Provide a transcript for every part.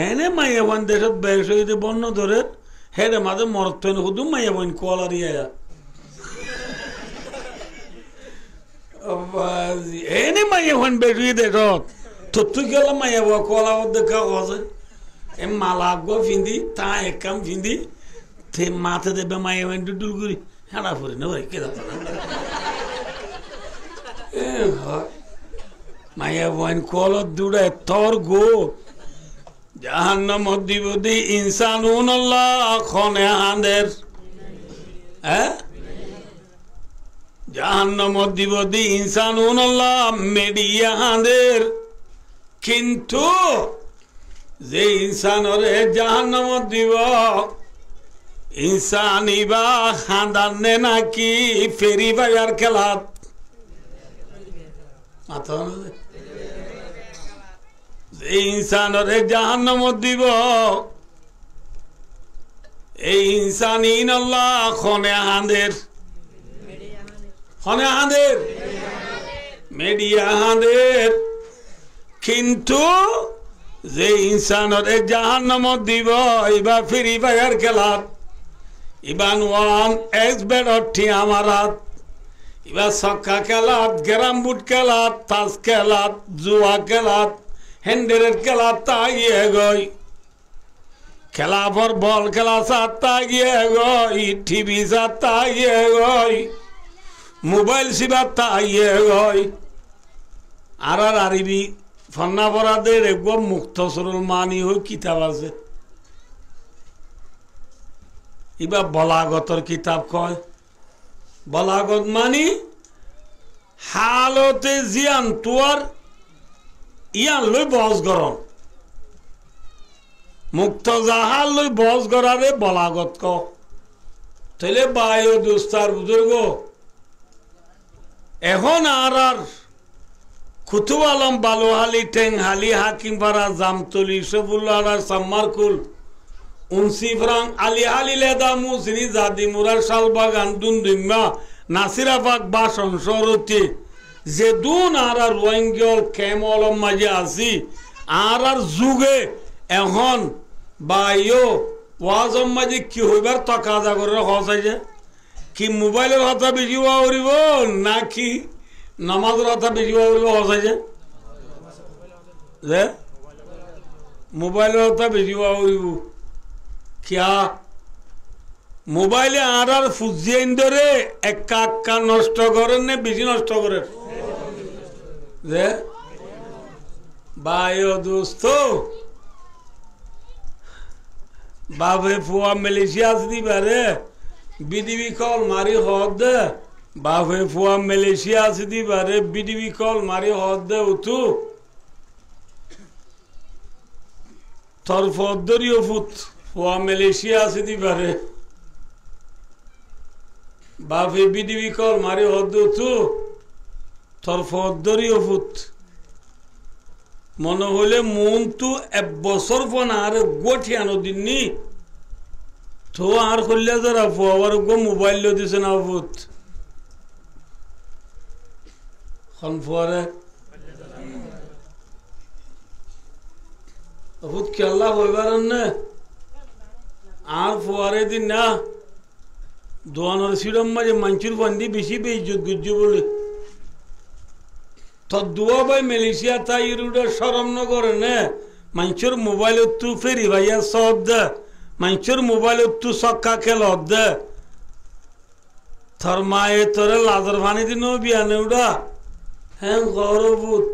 এনে মাইয়া বোন দেশত বেশ হইতে বন্য ধরে হেরে মাঝে মরত শুধু মাইয়া বোন কলার ইয়া এনে মাইয়া বোন বেশ হই দেশত তত্তু গেল মাইয়া বো কলা দেখা হসে এ মালা গো ফিন্দি তা একাম ফিন্দি তে মাথে দেবে মাইয়া বোন ডুল করি হেঁড়া ফুরে না ভাই কে মাইয়া বোন কলত দূরে তোর গো জাহান্নাম দিবদি ইনসানুল্লাহ খনে হাঁদের জাহান্নাম দিবদি ইনসানুল্লাহ মেডিয়া হাঁদের কিন্তু যে ইনসানরে জাহান্নাম দিব ইনসানিবা হাঁদানে নাকি ফেরি বাজার খেলাত মাথা ইনসানরে জাহান্নাম দিব এই ইনসান ইনাল্লাহ খনে হাঁদের মেডিয়া হাঁদের কিন্তু যে ইনসানরে জাহান্নাম দিব ইবা ফ্রি ফায়ার খেলাত ইবান ওয়ান এক্স বেডটি আমারাত ইবা ছক্কা খেলাত গ্রাম বুট খেলাত তাস খেলাত জুয়া খেলাত হেন্ডেরের খেলা তাগিয়ে গই খেলা পর বল খেলা সাত তাগিয়ে গই টিভি সাত তাগিয়ে গই মোবাইল সিবা তাগিয়ে গই আর আরবি ফন্না পড়াদের একবার মুক্তসরুল মানি হই কিতাব আছে ইবা বলাগতর কিতাব কয় বলাগত মানি হালতে জিয়ান তোয়ার ইয়ান লই বস গরম মুক্ত জাহাল লই বস গরারে বলাগত ক তাইলে বায়ু দুস্তার বুজুর্গ এখন আর কুতুব আলম বালুহালি টেংহালি হাকিমপাড়া জামতলি সফুল্লাহ সাম্মারকুল উনসিফরাং আলিহালি লেদা মুসরি জাদি মুরার শালবাগান দুনদুম্মা নাসিরাবাগ বাসন সরতি যে দুন আর রোহিঙ্গল কেমল মাঝে আছি আর যুগে এখন বাইও ওয়াজম মাঝে কি হইবার তকাজা করে হসাইছে কি মোবাইলের কথা বেশি উড়িব নাকি নামাজের কথা বেশি উড়িব হসাইছে যে মোবাইলের কথা বেশি উড়িব কিয়া মোবাইলে আর ফুজিয়ে ধরে একা নষ্ট করেন না বেশি নষ্ট করেন যে বায়ো দোস্ত বাপে ফুয়া মালয়েশিয়া দিবারে বিডিবি কল মারি হদ দে বাপে ফুয়া মালয়েশিয়া দিবারে বিডিবি কল মারি হদ দে উঠু তোর ফদরিও ফুট ফুয়া মালয়েশিয়া দিবারে বাপে বিডিবি কল মারি হদ দে উঠু তোর ফদরিও ফুট মনে হলে মন তো এক বছর পর আর গোঠিয়ানো দিননি তো আর করলে যারা ফুয়াবার গো মোবাইল দিছে না ফুট খন ফুয়ারে ফুট খেলা হইবার না আর ফুয়ারে দিন না দোয়ানোর সিডম মাঝে মাঞ্চুর বন্দি বেশি বেইজ্জত গুজ্জু বলে তো দুয়া ভাই মালয়েশিয়া তাই ইরুডে শরম ন করে নে মানুষের মোবাইল তু ফেরি ভাইয়া সব দে মানুষের মোবাইল তু সক্কা খেল দে তোর মায়ে তোরে লাজর ভানি দিন বিয়ানে উড়া হ্যাঁ গৌরবুত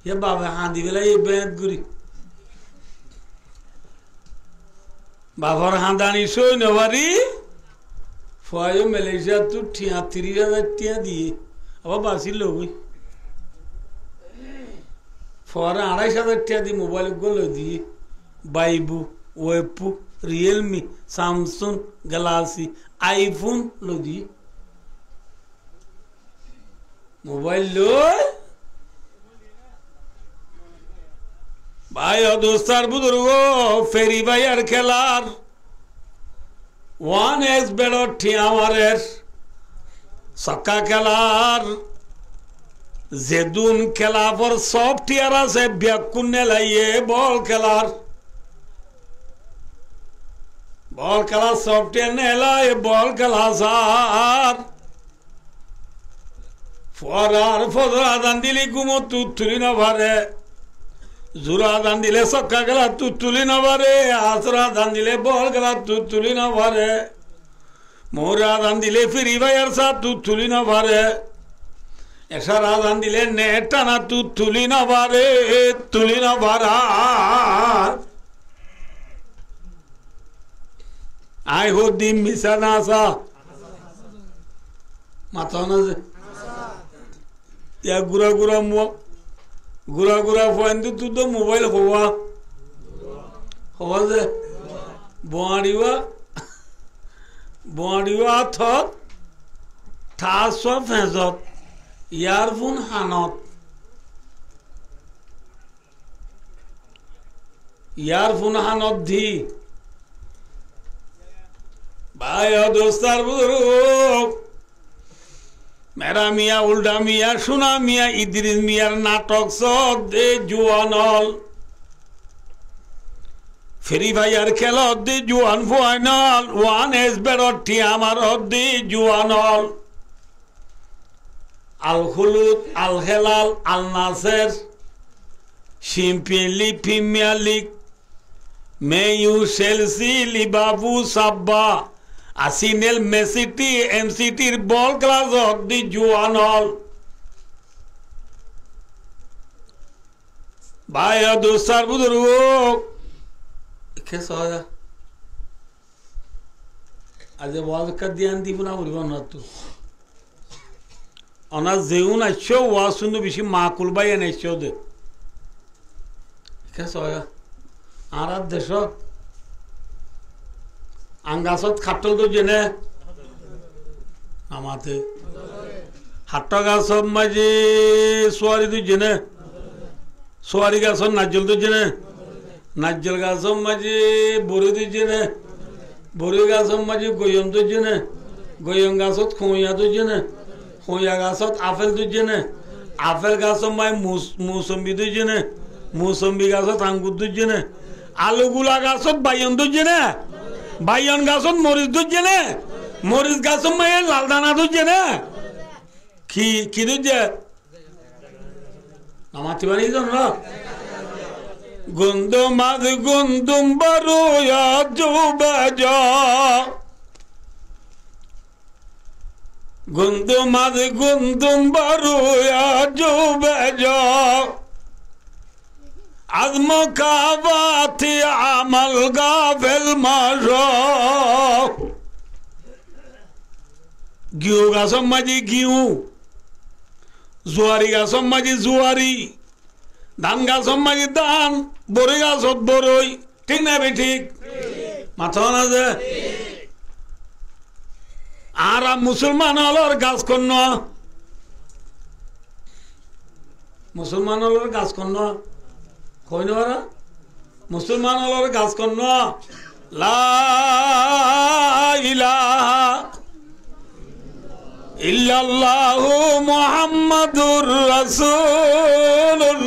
এ বাবা হাঁদি বেলা এই বেঁত গুড়ি বাবার হাঁদানি সই নেবারি ফুয়াই মালয়েশিয়া তু 30,000 টিয়া দিয়ে আবার বাঁচিল ওই ফরে 2,500 টাকা দিয়ে মোবাইল গুলো দিয়ে বাইবু ওয়েপু রিয়েলমি স্যামসুং গ্যালাক্সি আইফোন লো দিয়ে মোবাইল লই ভাই দোস্তার বুজুর্গ ফেরি ভাইয়ার খেলার 1x বেড়টি আমারের সক্কা খেলার যেদুন খেলা পর সব টিয়ার আছে ব্যাকুন নেলাইয়ে বল খেলার ball class software nela e ball class ar forar adan dili gumo tutuli na vare zura adan dile sakka gala tutuli na vare asra adan dile ball gala tutuli na vare mora adan dile free fire sa tutuli na vare eshar adan dile neta na tutuli na vare tuli na vara I hope the misanasa matana ya gura gura find to the mobile hoa the bodiwa thought taswa fezot earphone hanot di भाइयों दोस्तार बुजुर्ग मेरा मियाँ उल्टा मियाँ सुना मियाँ इद्रिस मियाँ नाटक सब दे जुआनल फ्री फायर खेलो दे जुआन फाइनल वन एस बेरो टियामार दे जुआनल Al Khulood Al Hilal Al Nassr champion league premier league मेयू चेल्सी लिवरपूल साब्बा Arsenal, Man City, MCT ball class of the Juanol. Baya dostlar budur o. Kes oya. Aze waz kadiyan di buna vurgan nattu. Ona zeun aço vasundu bişi makul bayan açodu. Kes oya. Arad deşo. Angasot khatol do jene amate hatta gasob maji suari do jene suari gasob najjal do jene najjal gasob maji bori do jene bori gasob maji goyom do jene goyom gasot khoya do jene khoya gasot apel do jene apel gasob mai musombi do jene musombi gasot angur do jene alu gula gasot bayon do jene Bayan gason Morris dujene, Morris gason maye laldana dujene, ki duje, namati bani zonra, gundum ad gundum baru ya jubaja, gundum ad gundum baru ya jubaja. Azmo kavati amal gafel majo giu gasom maji giu zuari gasom maji zuari dan gasom maji dan bori gasot boroi ঠিক না বে ঠিক মাথা না যে আর মুসলমান হলোর গাছ কন্ন মুসলমান হলোর গাছ কন্ন কইন ওরা মুসলমান হলোর গাছ কন্ন লা ইলাহা ইল্লাল্লাহু মুহাম্মাদুর রাসূলুল্লাহ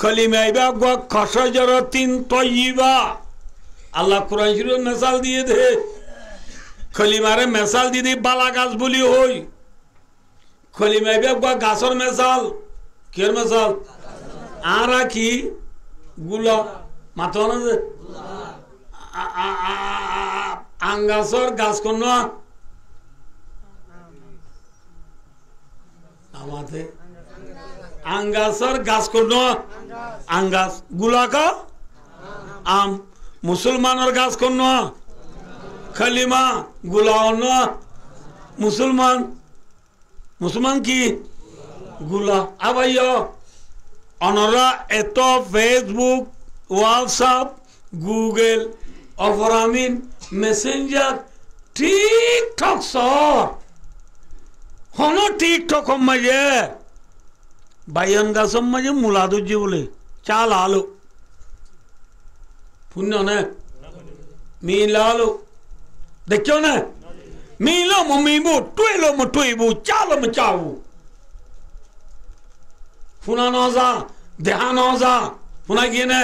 কলিমা ইবা খশজরাতিন তয়্যিবা আল্লাহ কুরআন শরীফে মিসাল দিয়ে দে কলিমারে মিসাল দিয়ে বালা গাছ বলি হই কলিমা ইবা গাছর মিসাল কের মিসাল আরা কি গুলা মাতনা যে আঙ্গাসর গাছ কোন আমাতে আঙ্গাসর গাছ কোন আঙ্গাস গুলাকা আম মুসলমানের গাছ কোন খালিমা গুলাওন মুসলমান মুসলমান কি গুলা আবাইয় অনরা এত ফেসবুক হোয়াটসঅ্যাপ গুগল অফরামিন মেসেঞ্জার টিকটক সর হন টিকটক মাঝে বাইয়ান গাছম মাঝে মুলাদুজি বলে চাল আলো পুণ্য নে মিলালো দেখছো না মিলো মিবু টুইলো টুইবু চালো চাবু ফুনা নজা দেহা নজা ফুনা গিয়ে নে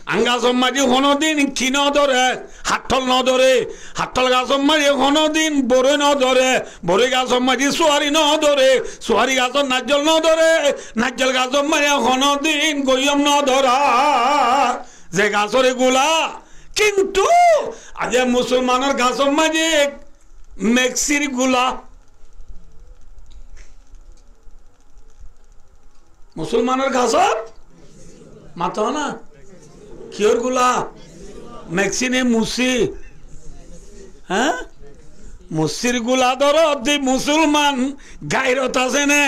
আঙ্গাসম মাঝে হনদিন কি ন ধরে হাটল ন ধরে হাটল গাছম মাঝে হনদিন বরে ন ধরে বরে গাছম মাঝে সোয়ারি ন ধরে সোয়ারি গাছর নাজ্জল ন ধরে নাজ্জল গাছম মাঝে হনদিন গইয়ম ন ধরা যে গাছর এগুলা কিন্তু আজ মুসলমানের গাছম মাঝে মেক্সির গুলা মুসলমানের গাছত মাথা না কিয়র গুলা মেক্সিনে মুসি হ্যাঁ মুসির গুলা ধর মুসলমান গাইরত আছে নে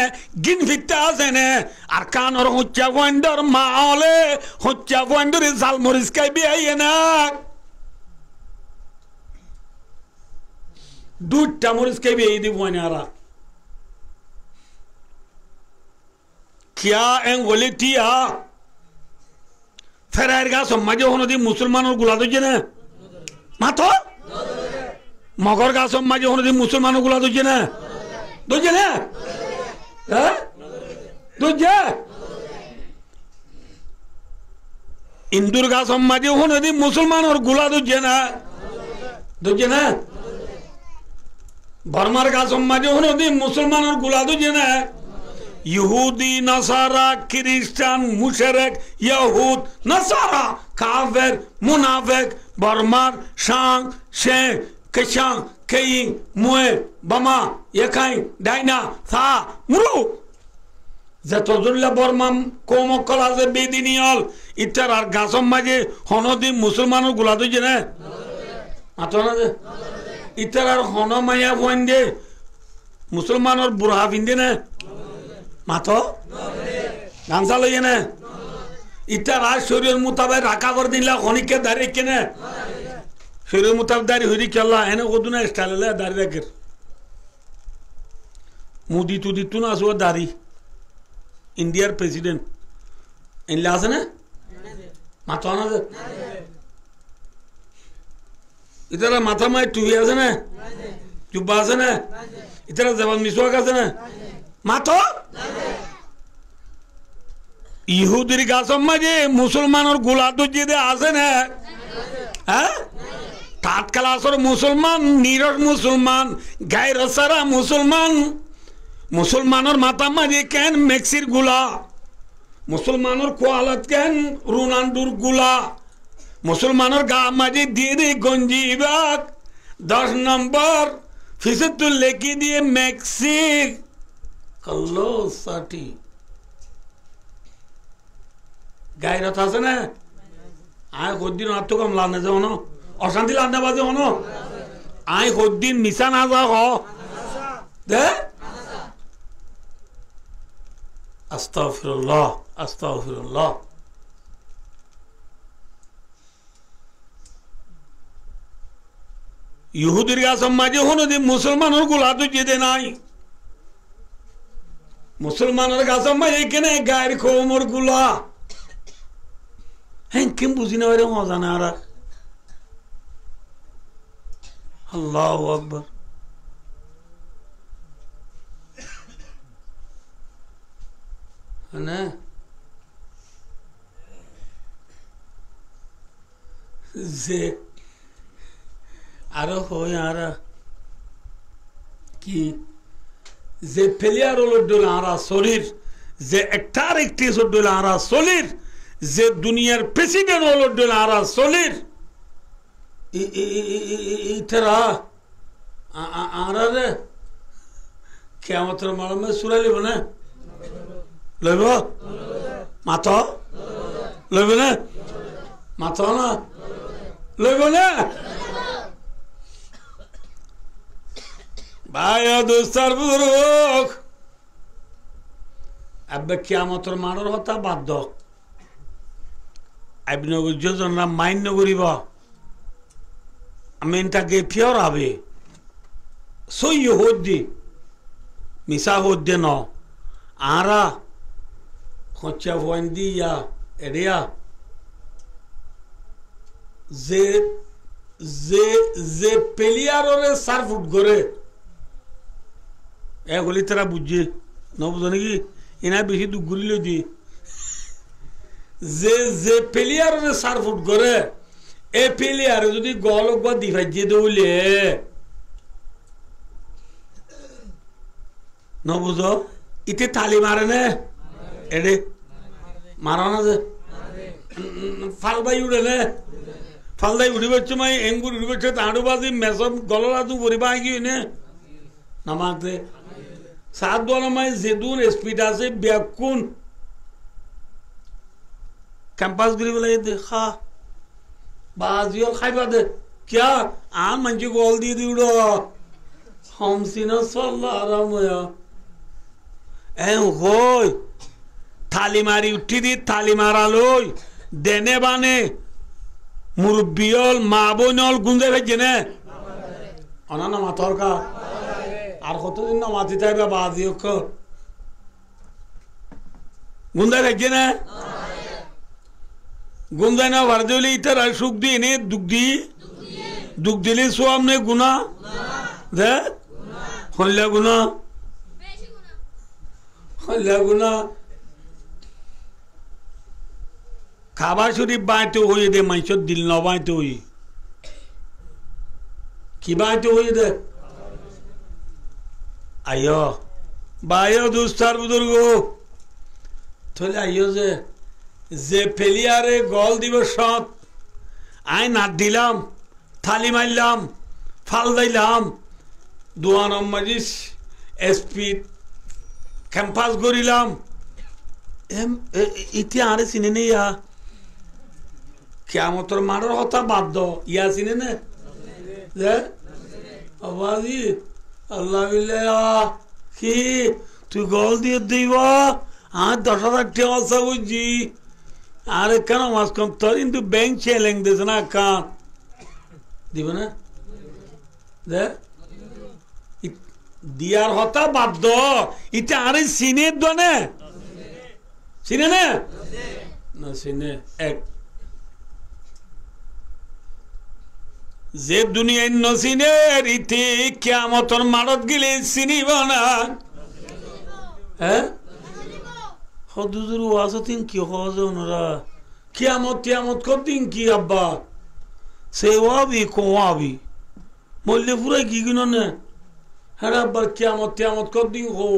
গিন ফিরতে আছে নে আর কানর হচ্চা বন্ধর মা হলে হচ্চা বন্ধরে জাল মরিচ খাই বিয়ে না দুধটা মরিচ খাই বিয়ে দিব না क्या एंग बोले टिया फेरायर का सम्माज होने दी मुसलमानों गुला दो जने मातो मगर का सम्माज होने दी मुसलमानों गुला दो जने हैं दो जे इंदुर का सम्माज होने दी मुसलमानों गुला दो जने बर्मार का सम्माज होने दी मुसलमानों गुला दो जने यहूदी नसारा क्रिश्चियन मुशरक यहूद नसारा काफिर मुनाफिक बर्मार शांग शे कशांग कई मुए बमा यकाई डाइना था मुरु जतोजुल्ला बर्माम कोमो कलाजे बेदिनियल इतर आर गासम माजे हनोदी मुसलमानों गुलादो जने आतोना दे इतर आर हनो माया वंदे मुसलमानों बुरहा बिंदे ने मातो गांसा लइए ने इतना राज शरीर मुताबिक राका कर दिन ला खोनी के दारी के ने शरीर मुताबिक दारी हुई चला है ना वो दुना स्टाइल ले दारी रखकर मोदी तू ना सो दारी इंडिया प्रेसिडेंट इन लास ने मातो ना दे इधर माथा में टूविया से ने जुब्बा से ने इधर जबान मिसवा का से ने मातो ইহুদির গাছম মাঝে মুসলমানের গুলা দুজিদে আছে না হ্যাঁ তাৎকালাসর মুসলমান নিরস মুসলমান গায়ের সারা মুসলমান মুসলমানের মাথা মাঝে কেন মেক্সির গুলা মুসলমানের কোয়ালত কেন রুনান্ডুর গুলা মুসলমানের গা মাঝে দিয়ে দিয়ে গঞ্জি বাগ 10 নম্বর ফিসতুল লেখি দিয়ে মেক্সির কল্লো সাটি গাইরত আছে না আয় কদিন আর তো কম লানে যাও না অশান্তি লানে বাজে হনো আয় কদিন মিশা না যাও দে আস্তাগফিরুল্লাহ আস্তাগফিরুল্লাহ ইহুদির গাছম মাঝে হনো দি মুসলমানের গুলা তো যেতে নাই মুসলমানের গাছম মাঝে কেনে গায়ের খোমর গুলা হ্যাঁ কেম বুঝি না এরকম অজানা আর আল্লাহু আকবার না যে আরো হয় আর কি যে প্লেয়ার হলো ডোলারা শরীর যে একটার একটি ডোলারা শরীর যে দুনিয়ার প্রেসিডেন্ট হলো ডোলারা শরীর ইতরা আরে কিয়ামতের মালমে সূরা লিব না লইব মাথা লইব না মাথা না লইব না ভাই দোস্তার বুজুর্গ আব্বে কিয়ামতের মানর হতা বাধ্য আইবনগর যোজনা মাইন্য করিব আমি তাকে ফিয়র হবে সই হদ্দি মিশা হদ্দে ন আরা খরচা ফন্দি ইয়া এরিয়া যে যে যে প্লেয়ারে সার্ফুট করে এগুলি তারা বুঝছে ন বুঝো নাকি এনা বেশি দুঃখ গুলি দি যে যে প্লেয়ারে সার্ফুট করে এ প্লেয়ারে যদি গল বা দিভাইজে দৌলে নবুঝ ইতে তালি মারে না এডে মারা না যে ফালবাই উড়ে না ফালদাই উড়ি বচ্ছে মাই এঙ্গুর উড়ি বচ্ছে তাঁড়ু বাজি মেসব গলরা তু পরিবা গিয়ে নে নামাতে সাত দোয়ানা মাই যেদুন স্পিড আছে ব্যাকুন ক্যাম্পাস গিরি বলে দেখা বাজিও খাইবা দে क्या आन मंजी गोल दी उड़ो हम सीना सल्ला आराम होया ऐ होय थाली मारी उठी दी थाली मारा लोय देने बाने मुरब्बियोल माबोनोल गुंदे भेजे ने अना ना मातोर का आर कतो दिन ना माती ताइबा बाजियो को गुंदे भेजे ने गुंदे ना वर्दुली इतर सुख दी ने दुख दी दुख दिली सो हमने गुना दे हल्ला गुना खाबार शरीफ बाँटे हुई दे मंचो दिल न बाँटे हुई की बाँटे हुई दे आयो बायो दोस्तार बुजुर्गो थोले आयो जे प्लेयारे गोल दिबो शट आय ना दिलाम थाली मारलाम फाल दिलाम दुआन मजिस स्पीड कैंपास गरिलाम इति आरे सिने ने या कियामतर मारार हता बाध्य इया सिने ने जे आवाजी अल्लाह बिल्ला कि तु गोल दिए दिबा आ 10,000 টাকা আছে বুঝি আরে কেন মাস কম তোর কিন্তু ব্যাংক চ্যালেঞ্জ দিছ না কান দিব না দে দিয়ার হতা বাধ্য ইতে আরে সিনে দনে সিনে না না সিনে এক যে দুনিয়ায় নসিনে রীতি কিয়ামতের মারত গেলে চিনিব না হ্যাঁ হদুজুর ওয়াজতিন কি হজে ওনারা কিয়ামত কদিন কি আব্বা সে ওয়াবি কোয়াবি মল্লে পুরাই কি কিনো না হ্যাঁ আব্বার কিয়ামত কদিন হো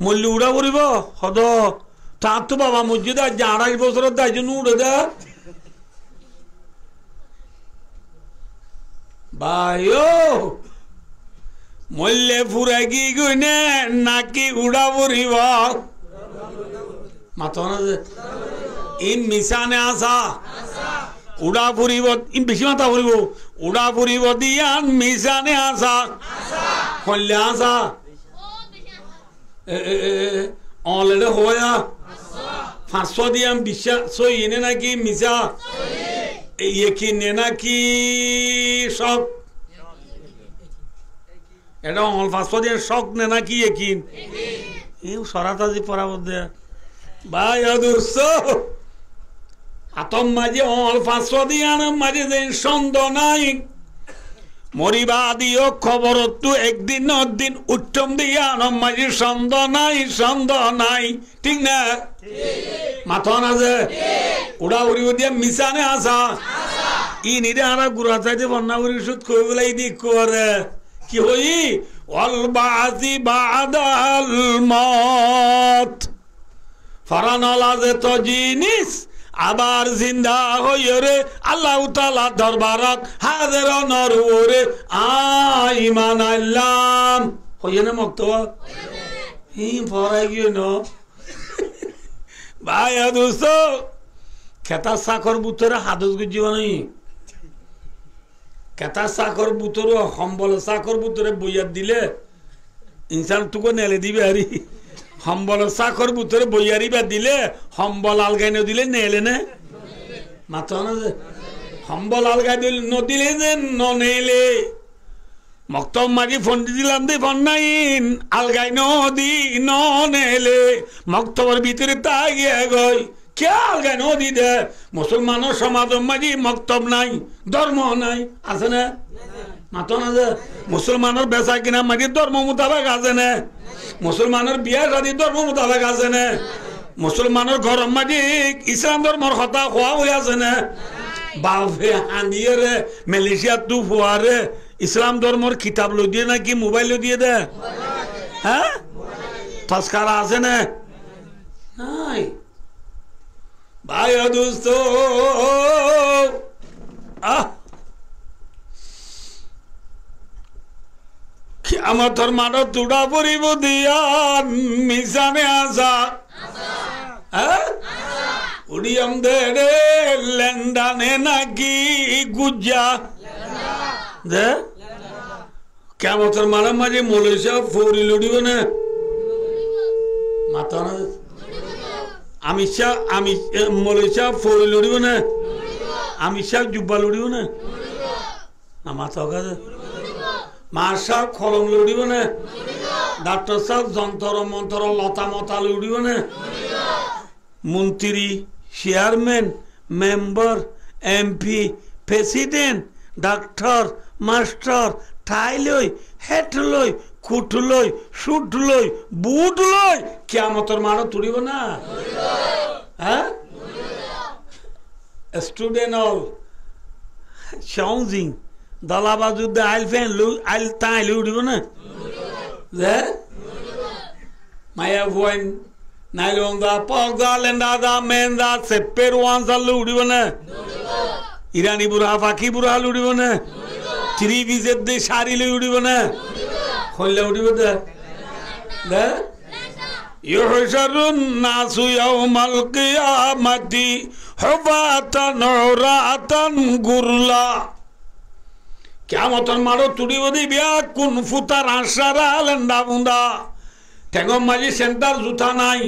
মল্লে উড়া করিব হদ তার তো বাবা মসজিদে আজ 28 বছরের দায় জন্য উড়ে দে ভাইও মল্লে পুরাই কি গুনে নাকি উড়া পড়িব মাথা না যে ইন মিশানে আসা উড়া ফুরিব ইন বেশি মাথা ফুরিব উড়া ফুরিব দিয়ান মিশানে আসা হল্লে আসা অলরেডি হয়া 500 দিয়াম বিশ্বাস ইনে নাকি মিশা ইয়েকিন নাকি শক এটা অল 500 দিয়ে শক নে নাকি ইয়েকিন এই সরাতাজি পরাবদ দে ভাই আদর্শ আতম মাঝে অল 500 দিয়ান মাঝে যে সন্দ নাই মরিবা দিও খবর তো একদিন দিন উত্তম দিয়ান মাঝে সন্দ নাই ঠিক না মাথা না যে উড়া উড়ি দিয়া মিশানে আসা ই নিরে আরা গুড়া চাইতে বন্যা উড়ি সুদ কই বলাই দি করে কি হই অল বাজি বাদাল মত ফরানলা যে তো জিনিস আবার জিন্দা হইও রে আল্লাহ তাআলা দরবারত হাজির নরুরে আইমান আল্লাহ হইও না মক্ত হি ফরাই গিয়ে ন ভাই দোস্ত খেতা সাকর বুতরে হাদস গুজিব নাই খেতা সাকর বুতর সম্বল সাকর বুতরে বইয়ার দিলে ইনসান তুকো নেলে দিবে আরি সম্বল সাকর বুতরে বইয়ারি বা দিলে সম্বল আলগাই নদিলে নেলে না মাথা না যে সম্বল আলগাই দিল নদিলে যে নেলে মক্তব মাঝি ফোন দিলাম দে ফোন নাইন আলগাই নদী নেলে মক্তবর ভিতরে তাগিয়ে গই কে আলগাই নদী দে মুসলমানের সমাজ মাঝি মক্তব নাই ধর্ম নাই আছে না মাথা না যে মুসলমানের বেচা কিনা মাঝি ধর্ম মোতাবেক আছে না মুসলমানের বিয়া শাদী ধর্ম মোতাবেক আছে না মুসলমানের ঘর মাঝে ইসলাম ধর্মর কথা হওয়া হয়ে আছে না বাপে হানিয়ে রে মালয়েশিয়া তু ফুয়ারে ইসলাম ধর্মর কিতাব লো দিয়ে নাকি মোবাইল দিয়ে দে হ্যাঁ তস্কারা আছে না নাই ভাই দোস্ত আমার তোর মানব তুড়া পরিব দিয়া মিশানে আসা হ্যাঁ উড়িয়াম দে রে লেন্ডানে নাকি গুজ্জা দে কেমন তোর মানব মাঝে মলেশিয়া ফৌরি লড়িব না মাথা না আমি মলেশিয়া ফৌরি লড়িব না আমি সাহেব জুব্বা লড়িব না মাথা কাছে মা সাহেব খলম লড়িব না ডাক্তার সাহেব যন্ত্র মন্ত্র লতা মতা লড়িব না মন্ত্রী chairman member MP president doctor master ঠাই লই হেট লই খুট লই সুট লই বুট লই কিয়ামতের মানো তুড়িব না হ্যাঁ স্টুডেন্ট অল চাউজিং দলাবাজুদ্দে আইল ফ্যান আইল তাই উঠিব না যে মায়া ভয়েন নাইলন্দা পগদা লেন্দাদা মেন্দা সেপ্পের ওয়ানসাল উঠিব না ইরানি বুড়া পাখি বুড়া উঠিব না থ্রি পিসের দিয়ে শাড়ি লই উঠিব না হইলে উঠিব দে ইহশারুন নাসু ইয়াউমাল কিয়ামাতি হুফাতান উরাতান গুরলা কিয়ামতের মারো তুড়িব দিবিয়া কোন ফুতার আশারা লেন্ডা বুন্দা ঠেঙ্গম মাঝি সেন্টার জুতা নাই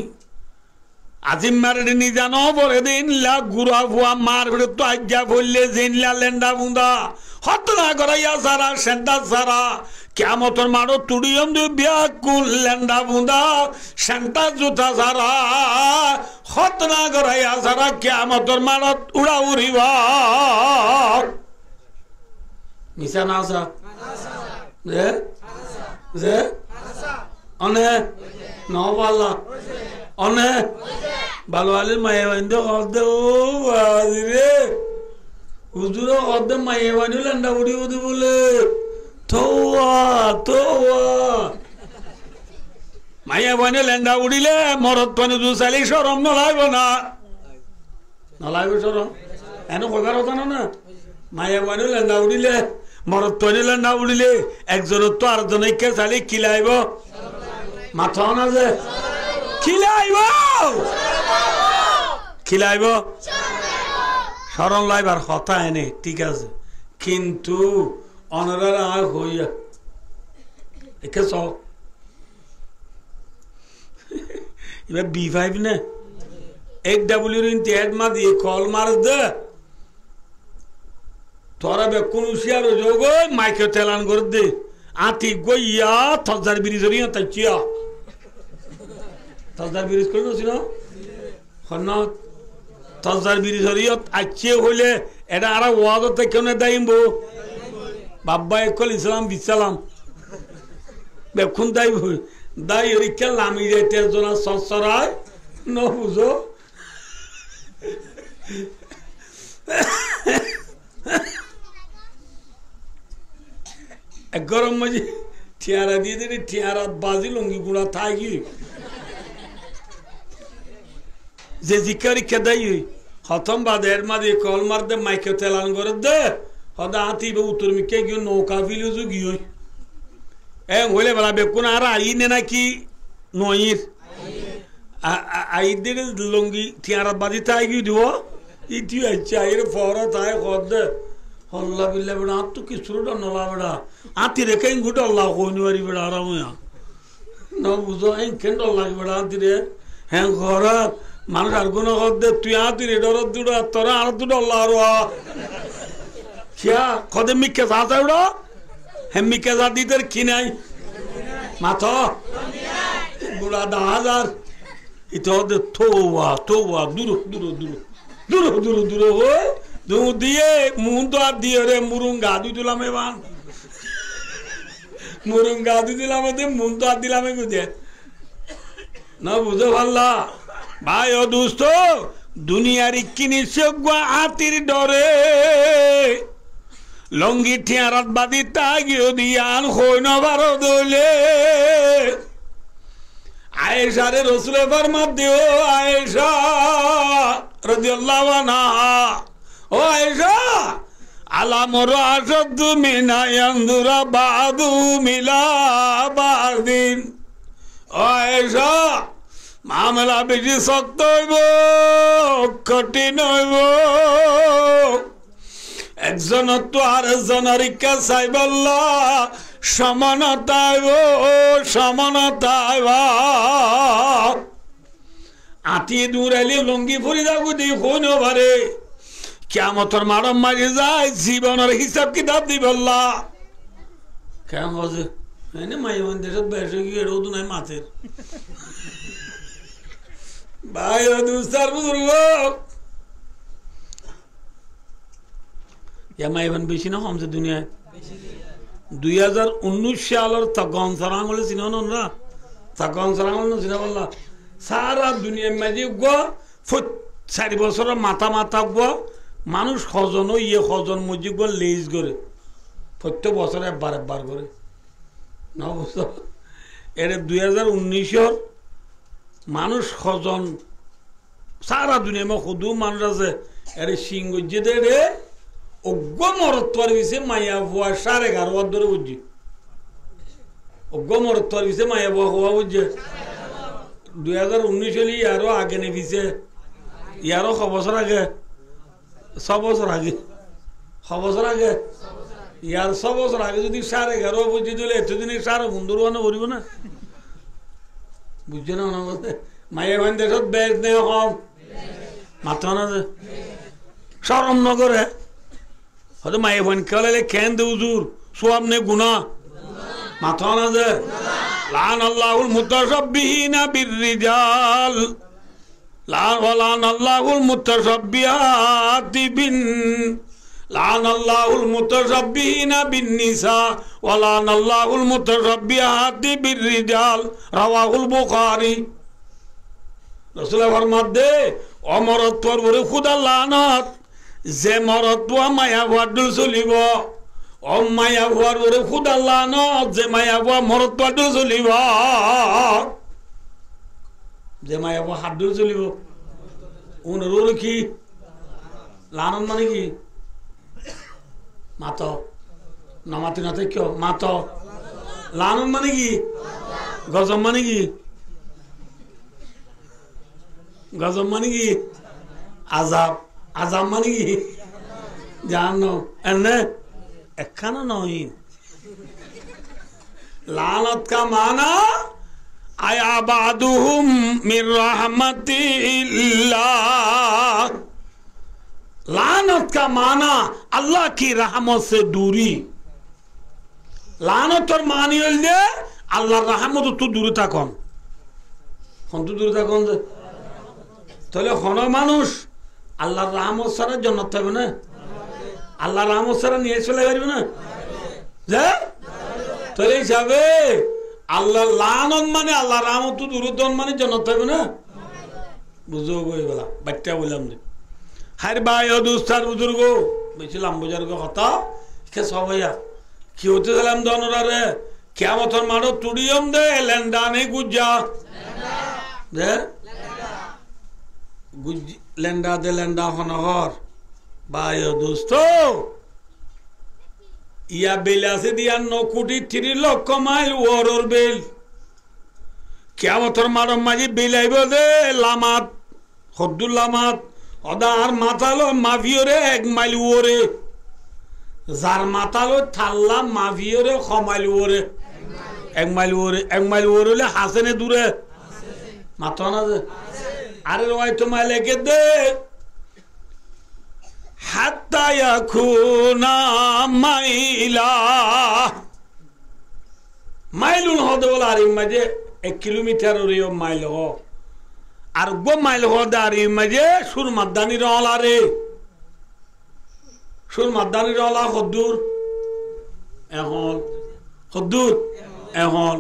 আজিম মারে নি জানো পরে দিন লা গুড়া ফুয়া মার ভিড়ে তো আজ্ঞা বললে জিনলা লেন্ডা বুন্দা হত না করাইয়া সারা সেন্টার সারা কিয়ামতের মারো তুড়িয়ম দিবিয়া কোন লেন্ডা বুন্দা সেন্টার জুতা সারা হত না করাইয়া সারা কিয়ামতের মারো উড়া উড়িবা মিশা না আসা যে যে অনে নবালা অনে ভালো আলে মায়ে বান্ধে হদে ও রে হুজুর হদে মায়ে বান্ধে লেন্ডা উড়ি উদি বলে মায়ে বান্ধে লেন্ডা উড়িলে মরত পানি দু চালি সরম নলাইব না নলাইব সরম এনে কইবার কথা না মায়ে বান্ধে লেন্ডা উড়িলে মরত পানি লেন্ডা উড়িলে একজনের তো আরেকজনকে চালি কিলাইব মাথা না যে খিলাইব সরল লাইবার কথা এনে ঠিক আছে কিন্তু অনারা হইয়া একে সব এবার B5 না XW ইনতে হেড মা দিয়ে কল মার দে তোরা বেকুন উশিয়ার যোগ মাইকে তেলান করে দে আতি গইয়া থজার বিরিজরি তাইয়া তজদার বিরিজ করে নছিল হন তজদার বিরিজ হরিয়ত আইছে হইলে এটা আর ওয়াদত কেন দাইব বাবা একল ইসলাম বিসালাম বেকুন দাইব দাই হরিকে লামি যাইতে জনা সসরায় ন বুঝো এক গরম মাঝে ঠিয়ারা দিয়ে দিলি ঠিয়ারা বাজি লঙ্গি গুড়া থাকি যে জিকারি কেদাই হতম বাদের মাঝে কল মার দে মাইকে তেলান করে দে হদা হাতি উত্তর মিকে গিয়ে নৌকা ফিলে গিয়ে হইলে বেলা বেকুন আর আইনে নাকি নইর আইদের লঙ্গি ঠিয়ারা বাজি তাই গিয়ে দিব ইটি আইছে আইর ফরা তাই হদ দে হল্লা বিল্লা বেড়া আর তো কিছু নলা বেড়া আতি রেখে গুট আল্লাহ কইনি বেড়া আরাম ন বুঝো কেন লাগে বেড়া আতি রে হ্যাঁ ঘরা মানুষ আর কোনো দে তুই আতি রে ডর দুড়া তোরা আর দুটো আল্লাহ আর কিয়া কদে মিকে যা যায় ওড়া হ্যাঁ মিকে যা দিতে কি নাই মাথা বুড়া 10,000 ইতো দে তোয়া দূর দূর দূর দূর দূর দূর ও দু দিয়ে মুন তো আর দিয়ে রে মুরুঙ্গা দুই দিলাম এবার মুরুঙ্গা দুই দিলাম মুন তো আর দিলাম গুদে না বুঝো ভাল্লা ভাই ও দোস্ত দুনিয়ার কিনি সগুয়া হাতির ডরে লঙ্গি ঠিয়ারাত বাদি তাগিও দিয়ান হইন বারো দলে আয়েশারে রসুলে ফরমাত দিও আয়েশা রাদিয়াল্লাহু আনহা ও আয়েশা আলামর আসাদ মিনা ইয়ানদুরা বাদু মিলা বাদিন ও আয়েশা মামলা বেশি শক্ত হইব কঠিন হইব একজন তো আর একজনের ইচ্ছা চাইবল সমানতা হইব সমানতা হইব আতিয়ে দূরাইলে লঙ্গি ফুরি যাবো দিয়ে হইন পারে কিয়ামতের মারম মারি যায় জীবনের হিসাব কিতাব দিবল্লা কেমন বলছে মাই দেশত বেশ এড়ো তো নাই মাছের ভাই দুস্তার বুজুর্গ মাইবান বেশি না কমছে দুনিয়ায় 2019 সালের তখন সারাঙ্গলে চিনো না তখন সারাঙ্গল না চিনা বললা সারা দুনিয়ার মাঝে গো 4 বছরের মাথা মাথা গো মানুষ সজন ইয়ে সজন মজি গো লেজ করে প্রত্যেক বছরে একবার করে না বছর এর 2019 মানুষ সজন সারা দুনিয়া মা শুধু মানুষ আছে এর সিংহ যে রে অজ্ঞ মরত্বর বিষে মাইয়া ভুয়া 11:30 ধরে বুঝছি অজ্ঞ মরত্বর বিষে মাইয়া ভুয়া হওয়া বুঝছে 2019 হলে ইয়ারও আগে নে বিষে ইয়ারও 6 বছর আগে 6 বছর আগে 6 বছর আগে ইয়ার 6 বছর আগে যদি 11:30 বুঝছি দিলে এতদিনে 15 বলব না বুঝছে না মাইয়া ভাই দেশত বেশ নেই কম মাথা না যে সরম নগরে হয়তো মাইয়া ভাই খেলে খেন দে উজুর সোয়াব নে গুনা মাথা না যে লান আল্লাহুল মুতাশাব্বিহিনা বিররিজাল লান আল্লাহুল মুতাশাব্বিহাতি বিন লান আল্লাহুল মুতাশাব্বিহিনা বিন্নিসা ওয়া লান আল্লাহুল মুতাশাব্বিহাতি বিররিজাল রাওয়াহুল বুখারী রাসূলের ফরমান দে অমরত্বর ওরে খুদা লানত যে মরত্ব মায়া ওয়াদুল চলিব ও মায়া ওয়ার ওরে খুদা লানত যে মায়া ওয়া মরত্বদুল চলিব যে মায়া ওয়া হাদুল চলিব ওনর কি লানত মানে কি মাত নামাতি না থেকে মাত লানত মানে কি গজব মানে কি গজব মানে কি আজাব আজাব মানে কি জানো এনে একখানা নয় লানত কা মানা আয়াবাদুহুম মির রাহমাতিল্লাহ लानत का माना अल्लाह की रहमत से दूरी लानत और मानी दे अल्लाह रहमत तो दूर तक तो दूर तक তাহলে হন মানুষ আল্লাহর রহমত ছাড়া জান্নাত পাবে না আল্লাহর রহমত ছাড়া নিয়ে চলে পারবে না যে তাহলে হিসাবে আল্লাহ লানত মানে আল্লাহর রহমত তো দূর মানে জান্নাত পাবে না বুঝো বই বলা বাচ্চা বললাম যে হার ভাই ও দুস্তার বুজুর্গ বলছিলাম বুজুর্গ কথা কে সবাইয়া কি হতে গেলাম দনরারে কিয়ামতের মানো তুড়িয়ম দে লেন্ডানে গুজ্জা দে গুজ লেন্ডা দে লেন্ডা হনহর ভাই ও দোস্ত ইয়া বেল আছে দিয়া 9 কোটি 3 লক্ষ মাইল ওরর বেল কিয়ামতের মানো মাঝি বেলাইব দে লামাত হদ্দুল লামাত ওদার মাথালো মাভিওরে 1 মাইল ওরে যার মাথালো থাল্লা মাভিওরে 6 মাইল ওরে 1 মাইল ওরে 1 মাইল ওরে হলে হাসেনে দূরে মাথা না যে আরে রয় তো মাইলে কে দে হাত্তা ইয়াকুনা মাইলা মাইলুন হদে বলা আর মাঝে 1 কিলোমিটার ওরে মাইল হ আর গো মাইল হদার মাঝে সুর মাদানি রলা রে সুর মাদানি রলা কদ্দুর এখন কদ্দুর এখন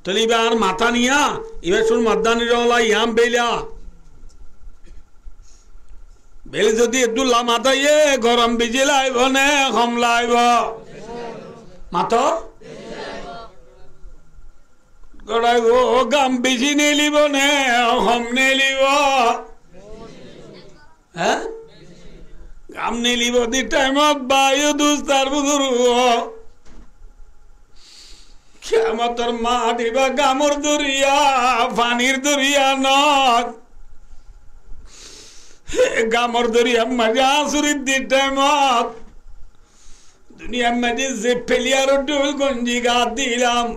তাহলে এবার মাথা নিয়া এবার সুর মাদানি রলা ইয়াম বেলা বেলি যদি একটু লামাতাইয়ে গরম বিজি লাইব নে কম লাইব মাত গড়াইব গাম বেশি নেলিব নে কম নেলিব হ্যাঁ গাম নেলিব দি টাইমত বায়ু দুস্তার বুজুর ক্ষমতর মা দিবা গামর দরিয়া পানির দরিয়া নদ গামর দরিয়া মজা সুরিত দি টাইমত দুনিয়ার মাঝে যে ফেলিয়ার ডোল গঞ্জি গা দিলাম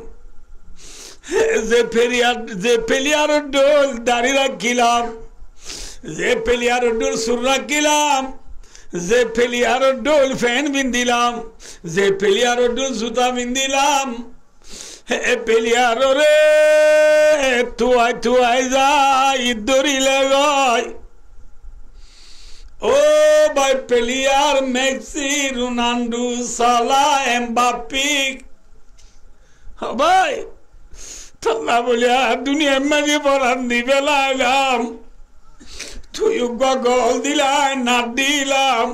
যে ফেলিয়ার ডোল দাড়ি রাখিলাম যে ফেলিয়ার ডোল সুর রাখিলাম যে ফেলিয়ার ডোল ফ্যান বিন্দিলাম যে ফেলিয়ার ডোল জুতা বিন্দিলাম পেলিয়ার রে তুয়াই তুয়াই যাই দরিলে গয় ও ভাই পেলিয়ার মেক্সি রোনাল্ডো সালা এমবাপ্পে ভাই ঠান্ডা বলিয়া দুনিয়ার মাঝে পরান দিবে লাইলাম তুই গল দিলাই নাট দিলাম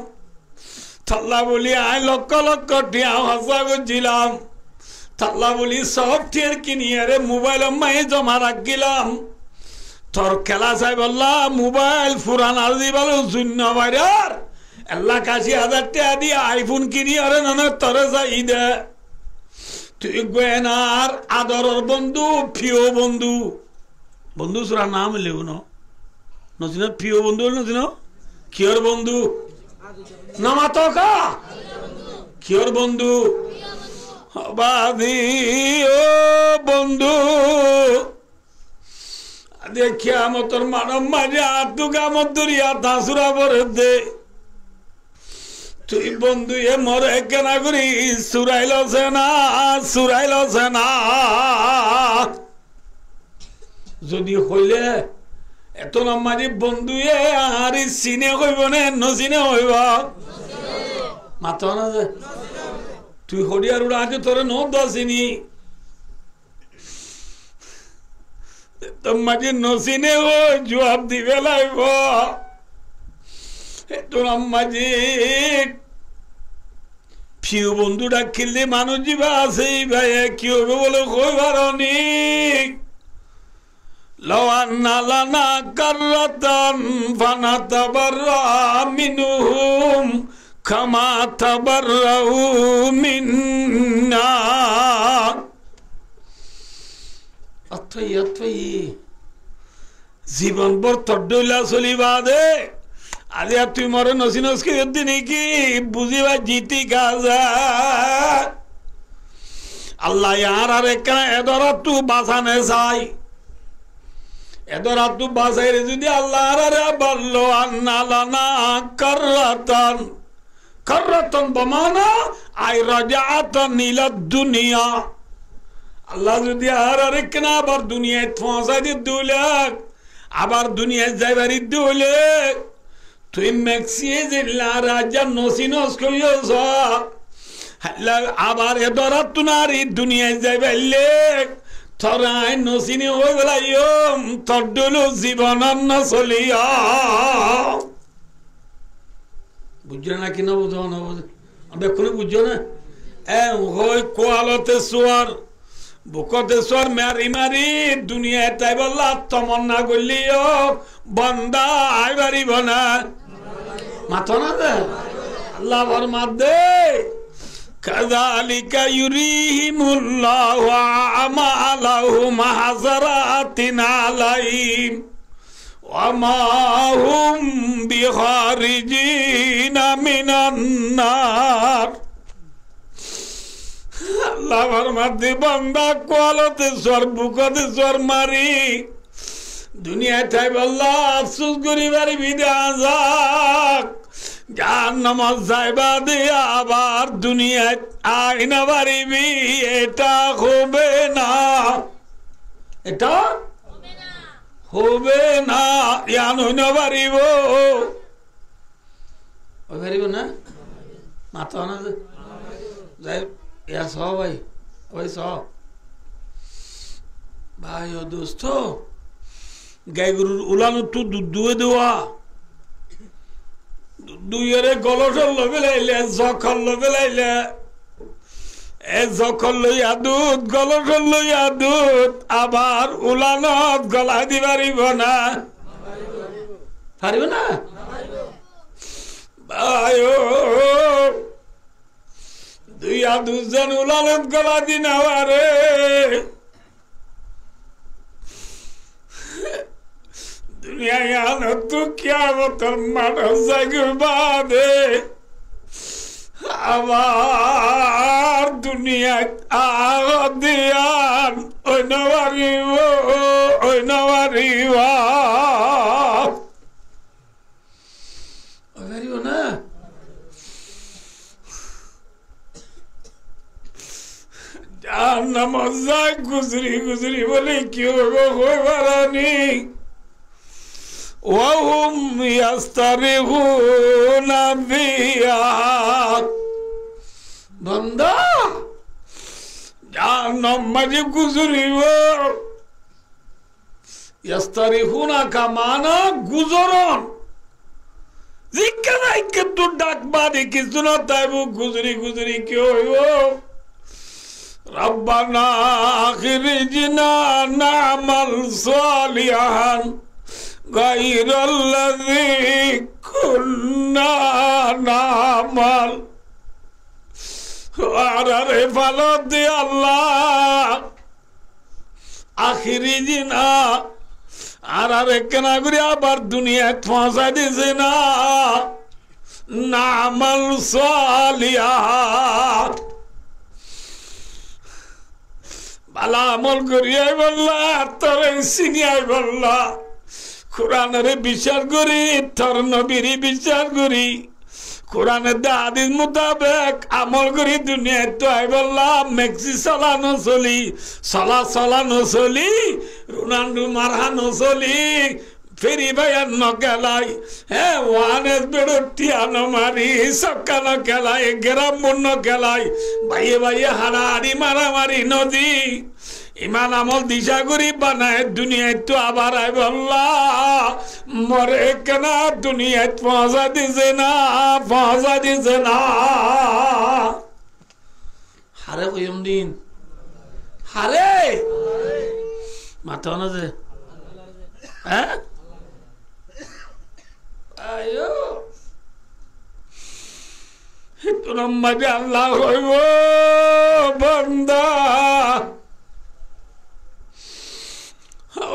ঠান্ডা বলিয়া লক্ষ লক্ষ টিয়া হাসা করছিলাম ঠান্ডা বলি সব টিয়ার কিনিয়ে রে মোবাইল মায়ে জমা রাখিলাম তোর খেলা চাই বললা মোবাইল ফুরান আর দিবাল শূন্য বাইরার 1,80,000 টাকা দিয়ে আইফোন কিনি আরে না তোরে চাই দে তুই গয়নার আদরের বন্ধু প্রিয় বন্ধু বন্ধু সুরা নাম লেও নচিন প্রিয় বন্ধু নচিন কিয়র বন্ধু নামাত কা কিয়র বন্ধু বাদি ও বন্ধু দেখিয়া মতর মানব মাঝে আতুকা মধুরিয়া তাসুরা পরে দে তুই বন্ধু এ মরে কেনা করি সুরাইল সেনা যদি হইলে এত নামাজি বন্ধু এ আর চিনে হইব নে নচিনে হইব মাত না যে তুই হরিয়ার উড়া আছে তোরে নচিনি তোমাকে নচিনে ও জবাব দিবে লাগব তোর আম্মাজি প্রিয় বন্ধু ডাকিলে মানুষ যা আছে ভাই কি হবে বলে কইবার অনেক লওয়ান্না লানা কাররাতান ফানাতাবাররা মিনহুম কামা তাবাররাউ মিন্না অথই জীবন বর তড্ডইলা চলিবা দে আজি আর তুই মরে নসিনসকে দিন কি বুঝিবা জিতি গাজা আল্লাহ ইয়ার আর একখানা এদরা তু বাঁচানে চাই এদরা তু বাঁচাইরে যদি আল্লাহ আরে বললো আন্না লানা কাররাতান বমানা আই রাজাতান ইলা দুনিয়া আল্লাহ যদি আর একখানা আবার দুনিয়ায় পৌঁছাই দিলে আবার দুনিয়ায় যাইবারি দিলে তুই মেক্সিয়ে যে রাজা নসিনস কইস আবার এ ধরা তুনার এই দুনিয়ায় যাইবাইলে থরাই নসিনি হয়ে গেলাম তড্ডুলু জীবন চলিয়া বুঝছো না কি না বুঝো না দেখুন বুঝছো না হই কোয়ালতে সোয়ার বুকতে সোয়ার মারি মারি দুনিয়ায় তাই বললা তমন্না করলিও বন্দা আইবারিব না মাথা না দে আল্লাহ ফরমাত দে কাযালিকা ইউরিহিমুল্লাহু আমালাহুম হাসারাতিন আলাইহিম ওয়া মা হুম বিখারিজিনা মিনান নার আল্লাহ ফরমাত দে বান্দা কোয়ালতে সোর বুকতে সোর মারি দুনিয়া তাই বললা আফসোস করিবার বিধান জাহান্নাম যাইবা দিয়া আবার দুনিয়ায় আইনা পারিবি এটা হবে না এটা হবে না ইয়ান হইনা পারিব ওই পারিব না মাথা না যাই ইয়া সহ ভাই ওই সহ ভাই ও দোস্ত গাই গরুর উলানো তো দুধ দুয়ে দেওয়া দুইয়েরে গলসল লবিলাইলে জখল লবিলাইলে এ জখল লইয়া দুধ গলসল লইয়া দুধ আবার উলানত গলা দিবারিব না পারিব না দুইয়া দুজন উলানত গলা দি নেওয়ারে দুনিয়া তো কিয়ামতের মাঠ জাগবাদে আবার দুনিয়ায় আদিয়ান ওই নওয়ারিব ওই নওয়ারিবা ওই না জাহান্নাম যায় গুজরি গুজরি বলে কেউ হইবারানি وهم يسترخون فيها بندا جهنم مجھے گزری وہ يسترخون کا معنی گزرون ذکر ہے کہ تو ڈاک بادی کی سنتا ہے وہ گزری گزری کیوں ہو ربنا اخرجنا نعمل صالحا غير الذي كنا نعمل وعرر فلد الله আখিরিজিনা আর কেনা করে আবার দুনিয়া ফাঁসা দিছে না নামাল সালিহাত ভালো আমল করিয়াই বললা তোরে সিনিয়াই বললা কোরআনের বিচার করি তোর নবীর বিচার করি কোরআনের হাদিস মোতাবেক আমল করি দুনিয়ায় তো আই বললাম মেক্সি চালানো চলি চালানো চলি রোনাল্ডো মারহানো চলি ফেরি ভাইয়ার নকেলাই হ্যাঁ ওয়ানেস বেড়টিয়ানো মারি সকানো খেলাই গ্রাম মুন্ন খেলাই ভাইয়ে ভাইয়ে হারাহারি মারামারি নদী ইমান আমল দিশা করি বানায় দুনিয়ায় তো আবার আই বললা মরে কেনা দুনিয়ায় পৌঁছা দিছে না হারে কইম দিন হারে মাথা না যে হ্যাঁ আয়ো একটু নম্বরে আল্লাহ হইব বান্দা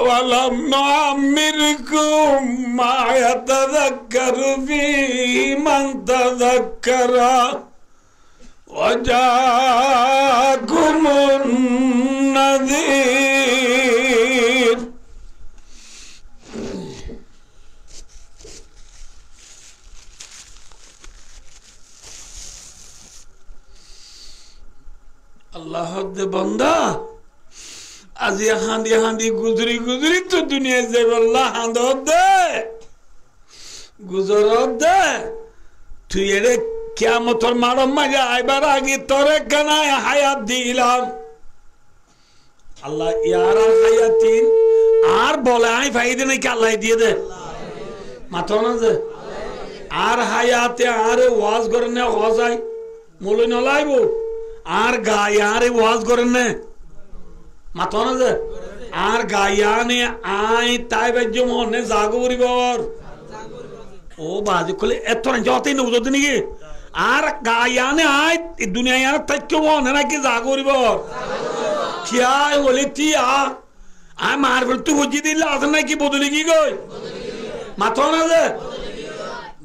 ولم نعمركم ما يتذكر فيه من تذكر وجاءكم النذير الله দে বান্দা আজি হাঁদি হাঁদি গুজরি গুজরি তো দুনিয়া যাই বললা হাঁদ দে গুজর দে তুই এরে কিয়ামতের মারম মাঝে আইবার আগে তোরে কানায় হায়াত দিলাম আল্লাহ ইয়ার হায়াতিন আর বলে আই ফাইদে নাকি আল্লাহ দিয়ে দে মাথা না যে আর হায়াতে আরে ওয়াজ করে না হজাই মূল্য নলাইব আর গায়ে আরে ওয়াজ করে না মাথা না যে আর গায়ানে আই তাই বাজ্য মনে জাগরি বর ও বাজি কলে এত না যতই না বুঝতে নাকি আর গায়ানে আই দুনিয়ায় আর থাকতে মনে নাকি জাগরি বর কিয়া বলে তিয়া আই মার বল তুই বুঝি দিলে আছে নাকি বদলি কি গই মাথা না যে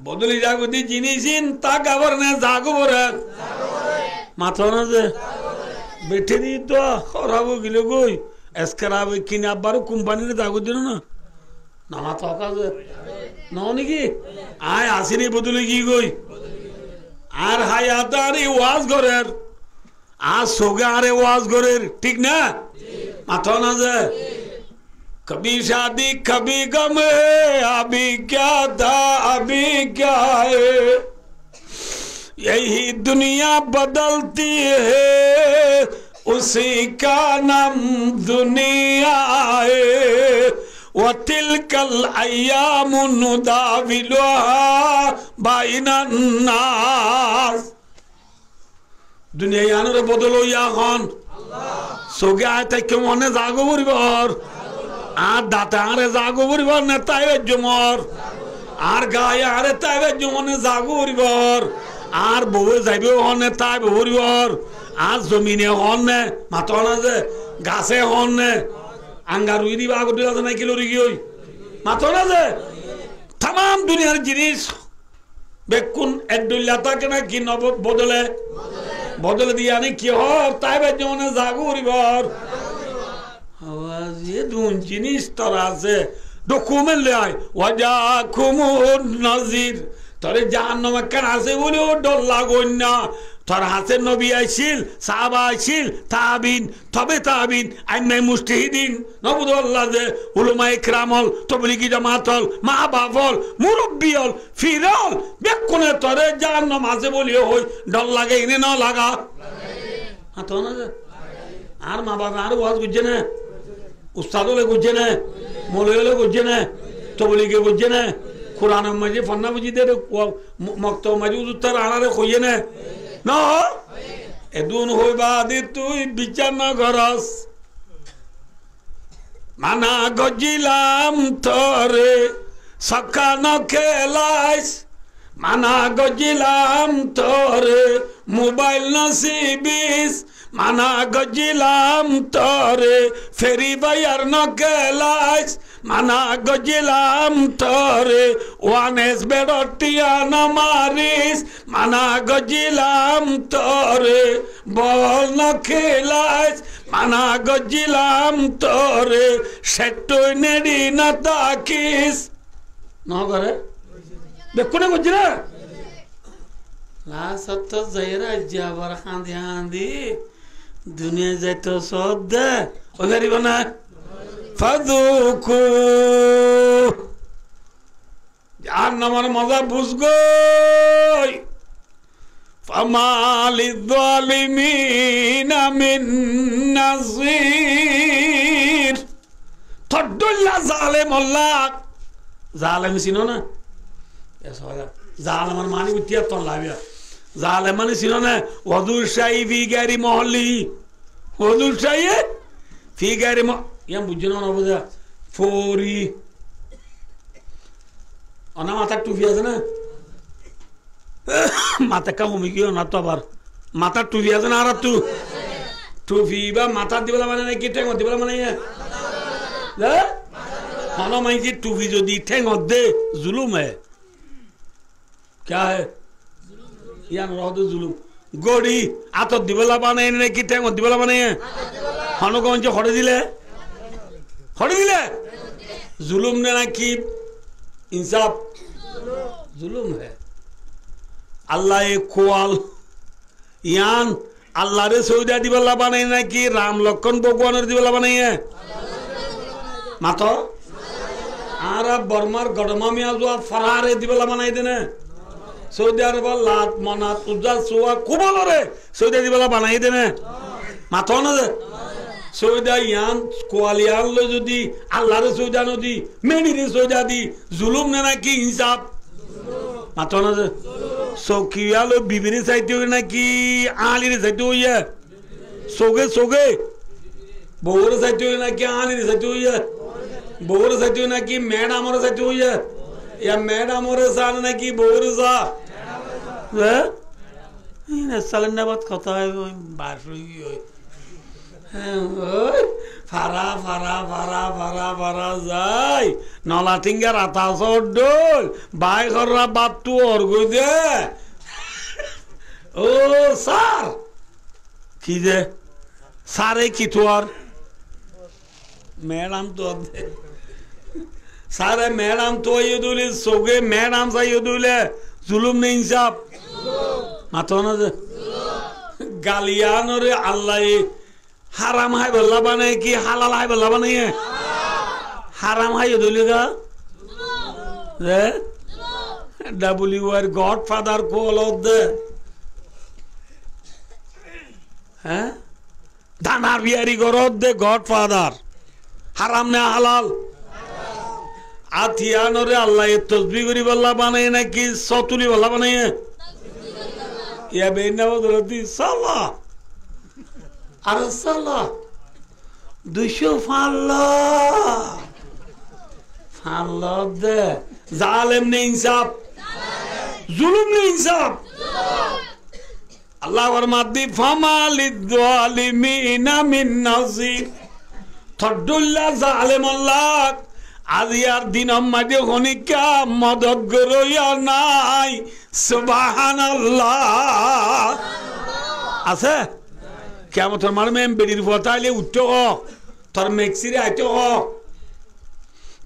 বদলি জাগতি জিনিসিন তা গাবর না জাগবর মাথা না যে বেঠে দি তো খরাব গিলে গই এসকারাব কিনে আবারও কোম্পানির দাগো দিন না নামা তো কাজে নাও নাকি আয় আসিনি বদলে কি গই আর হায়াত আরে ওয়াজ করের আর সোগা আরে ওয়াজ করের ঠিক না মাথা না যে कभी शादी कभी गम है अभी क्या था अभी क्या है यही दुनिया बदलती है उसी का नाम दुनिया है ওয়াতিলকাল আইয়ামু নুদাবিলুহা বাইনান নাস দুনিয়া ইয়ানরে বদল হইয়া হন সোগে আয়তে কে মনে জাগো পরিবার আর দাতা আরে জাগো পরিবার না তাই জমর আর গায়ে আরে তাই জমনে জাগো পরিবার আর বউ যাইবে হনে তাই পরিবার আর জমিনে হনে মাথা না যে গাছে হনে আঙ্গার উই দিবা আগত দিলা না কিলো রিগি হই মাথা না যে तमाम দুনিয়ার জিনিস বেকুন এদুল্লা তাকে না কি নব বদলে বদলে দিয়া নি কি হর তাই জমনে জাগো পরিবার আওয়াজ এ দুন জিনিস তোরা আছে ডকুমেন্ট লে আয় ওয়াজাকুমুন নাজির তোরে জাহান্নামে কেন আছে বলে ও ডর লাগোন না তোর হাতে নবী আইছিল সাহাবা আইছিল তাবিন তবে তাবিন আইনাই মুস্তাহিদিন নবুদুল্লাহ যে উলামা ইকরামল তবলিগি জামাতল মা বাপল মুরব্বিয়ল ফিরল বেকুনে তোরে জাহান্নাম আছে বলে হই ডর লাগে ইনে না লাগা তো না আর মা বাবা আর ওয়াজ বুঝছে না উস্তাদ হলে বুঝছে না মৌলভী হলে বুঝছে না তবলিগে বুঝছে না কোরআন মাঝে ফান্না বুঝি দে মক্তব মাঝে উত্তর আনারে কইয়ে না না এদুন হইবা দি তুই বিচার না করস মানা গজিলাম তোরে সকানো খেলাইস মানা গজিলাম তোরে মোবাইল নসিবিস মানা গজিলাম তোরে ফেরি বাইয়ার নকেলাইস মানা গজিলাম তোরে ওয়ানেস বেড়টিয়া নমারিস মানা গজিলাম তোরে বল নখেলাইস মানা গজিলাম তোরে সেটুই নেড়ি না তাকিস না করে বেকুনে গজিলা লা সত্য যাইরা যাবার হাঁদি হাঁদি দুনিয়া যাইতো সব দে ওই গাড়ি বানা ফাদুকু জাহান্নামের মজা বুঝগো ফামালিয যালিমিনা মিন নাযীর তদ্দুল্লা জালেম আল্লাহ জালেম চিনো না জালেমের মানে উঠিয়া তোর লাভিয়া জালেম মানে চিনো না ওদুর শাহী ফি গারি মহল্লি ওদুর শাহী ফি গারি ইয়াম বুঝছো না বুঝা ফরি অনা মাথার টুপি আছে না মাথা কামুমি কি না তো আবার মাথার টুপি আছে না আর তু টুপি বা মাথার দিবেলা মানে কি ঠেঙ দিবেলা মানে হনো মাইছি টুপি যদি ঠেঙ দে জুলুম है क्या है यान रहो जुलुम गोड़ी आतो दिबला बाने ने की टेंग दिबला बाने हनो कौन जो खड़े दिले जुलुम ने ना की इंसाफ जुलुम है अल्लाह एक खोल यान अल्लाह रे सौदा दिबला बाने ना की राम लक्ष्मण भगवान रे दिबला बाने मातो आरा बर्मार गडमा में जो फरारे दिबला बनाई देने सऊदी अरब लात मनात उज्जा सुवा कुबल रे सऊदी दिबला बनाई देने माथो ना सऊदी यान कोलियान लो जदी अल्लाह रे सऊदी नदी मेनी रे सऊदी दी जुलुम ने ना की इंसाफ माथो ना सौकिया लो बीबी साइते हो ना की आली रे साइते हो ये सोगे बोर साइते हो ना की आली रे साइते हो ये बोर साइते हो ना की मैडम और साइते हो ये या मैडम और सान ना की बोर सा ये सालना बात कथा है वो बाशुई फारा फारा फारा फारा फारा जाय नला थिंगा राता सोडल बाय कररा बात तू और गो दे ओ सर की दे सारे की तो और मैडम तो दे सारे मैडम तो ये दूले सोगे मैडम सा ये दूले जुलुम नहीं इंसाफ मातो ना दे गालियान और अल्लाह हराम है बल्ला बने कि हलाल है बल्ला बने है हराम है ये दूले का दे WR Godfather को लोग दे हैं दानार बिहारी गौरव दे Godfather हराम ने हलाल আথিয়ানরে আল্লাহ তসবি করি বল্লা বানায় নাকি সতুলি বল্লা বানায় ইয়া বেনাবি সাল্লাহ আর সাল্লাহ 200 ফাল্লা দে জালেম নে ইনসাফ জুলুম নে ইনসাফ আল্লাহ ফরমাতি ফামালিদ যালিমিনা মিন নাসির থডুল্লাহ জালেম আল্লাহ আজিয়ার দিন মাঝে হনিকা মদত গরইয়া নাই সুবহানাল্লাহ আছে কিয়ামতের মারমে বেড়ির ফতাইলে উঠতে হ তোর মেক্সিরে আইতে হ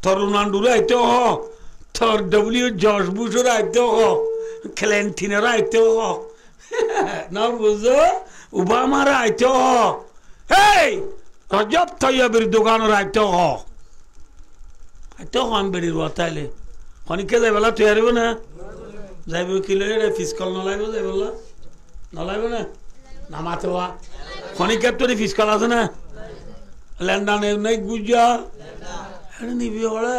তোর রোনাল্ডোরে আইতে হ তোর ডব্লিউ জর্জ বুশের আইতে হ ক্লেন্টিনের আইতে হ না বুঝো ওবামার আইতে হ হেই রজব তৈয়বের দোকানের আইতে হ আইতে হ আমি বেড়ির ফতাইলে খনিকে যাইবেলা তুই হারিব না যাইব কিলো ফিসকল নলাইব যাইবেলা নলাইব না নামাতে হওয়া খনিকের তোর ফিসকল আছে না ল্যান্ডানের নাই গুজা নিবি ওরা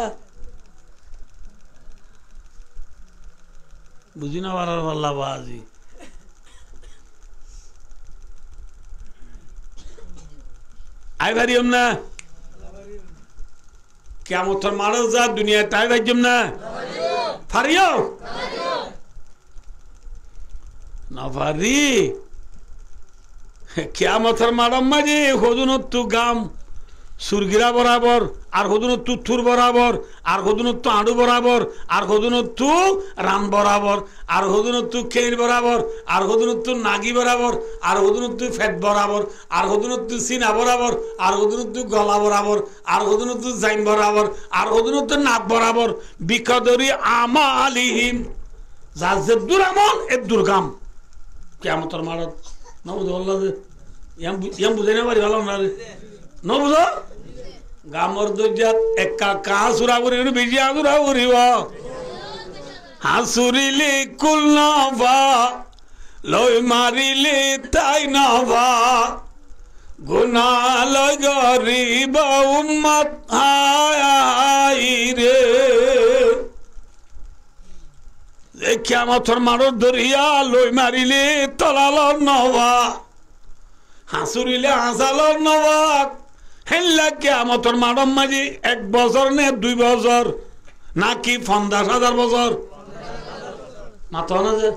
বুঝি না পারার পাল্লা বাজি আই ভারিম না কেমন তোর মারাও যা দুনিয়া তাই ভাইজম না ফারিও না ফারি কিয়ামতের মারাম মাঝে হদুনত্তু গাম সুরগিরা বরাবর আর হদুনত্তু থুর বরাবর আর হদুনত্তু আড়ু বরাবর আর হদুনত্তু রান বরাবর আর হদুনত্তু খের বরাবর আর হদুনত্তু নাগি বরাবর আর হদুনত্তু ফেট বরাবর আর হদুনত্তু সিনা বরাবর আর হদুনত্তু গলা বরাবর আর হদুনত্তু জাইন বরাবর আর হদুনত্তু নাক বরাবর বিকদরি আমালিহিম যার যে দুরামন এ দুর্গাম কিয়ামতের মারত নবুঝো আল্লাহ ইয়াম বুঝাই না পারি ভালো না রে নবুঝো গামর দরজাত একা কা সুরাবুরি বেশি আগুরাবুরিব হাসুরিলি কুল নভা লই মারিলি তাই নভা গুনা লই গরিব উম্মত হাই রে কিয়ামতের মারত ধরিয়া লই মারিলি তলাল নভা হাসুরিলে হাসালর নভা হেল্লা কিয়ামতের মারম মাঝি 1 বছর নে 2 বছর নাকি 50,000 বছর মাত্র না যে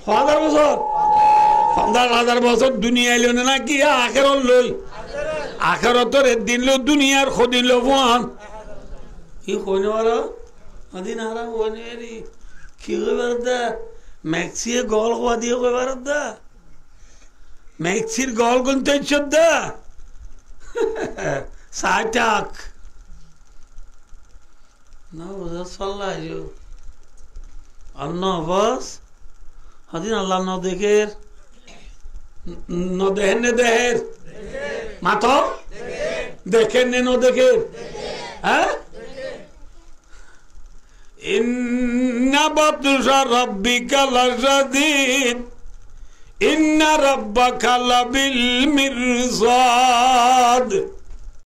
50,000 বছর 50,000 বছর দুনিয়া এলো না নাকি আখেরত লই আখেরতের দিন লো দুনিয়ার খদিন লো ফোন কি কইনে বারো আদিন হারা ওনে রি কি কইবার দা ম্যাক্সিয়ে গল হওয়া দিয়ে কইবার দা ম্যাক্সির গল গুনতে ইচ্ছদা সাইটাক না বুঝা চল্লাইছো অন্য বস হদিন আল্লাহ ন দেখের ন দেখেন নে দেহের মাতো দেখেন নে ন দেখের হ্যাঁ ইন্না বাতুশা রাব্বিকা লাশাদীদ ইন্না রাব্বাকা লাবিল মিরসাদ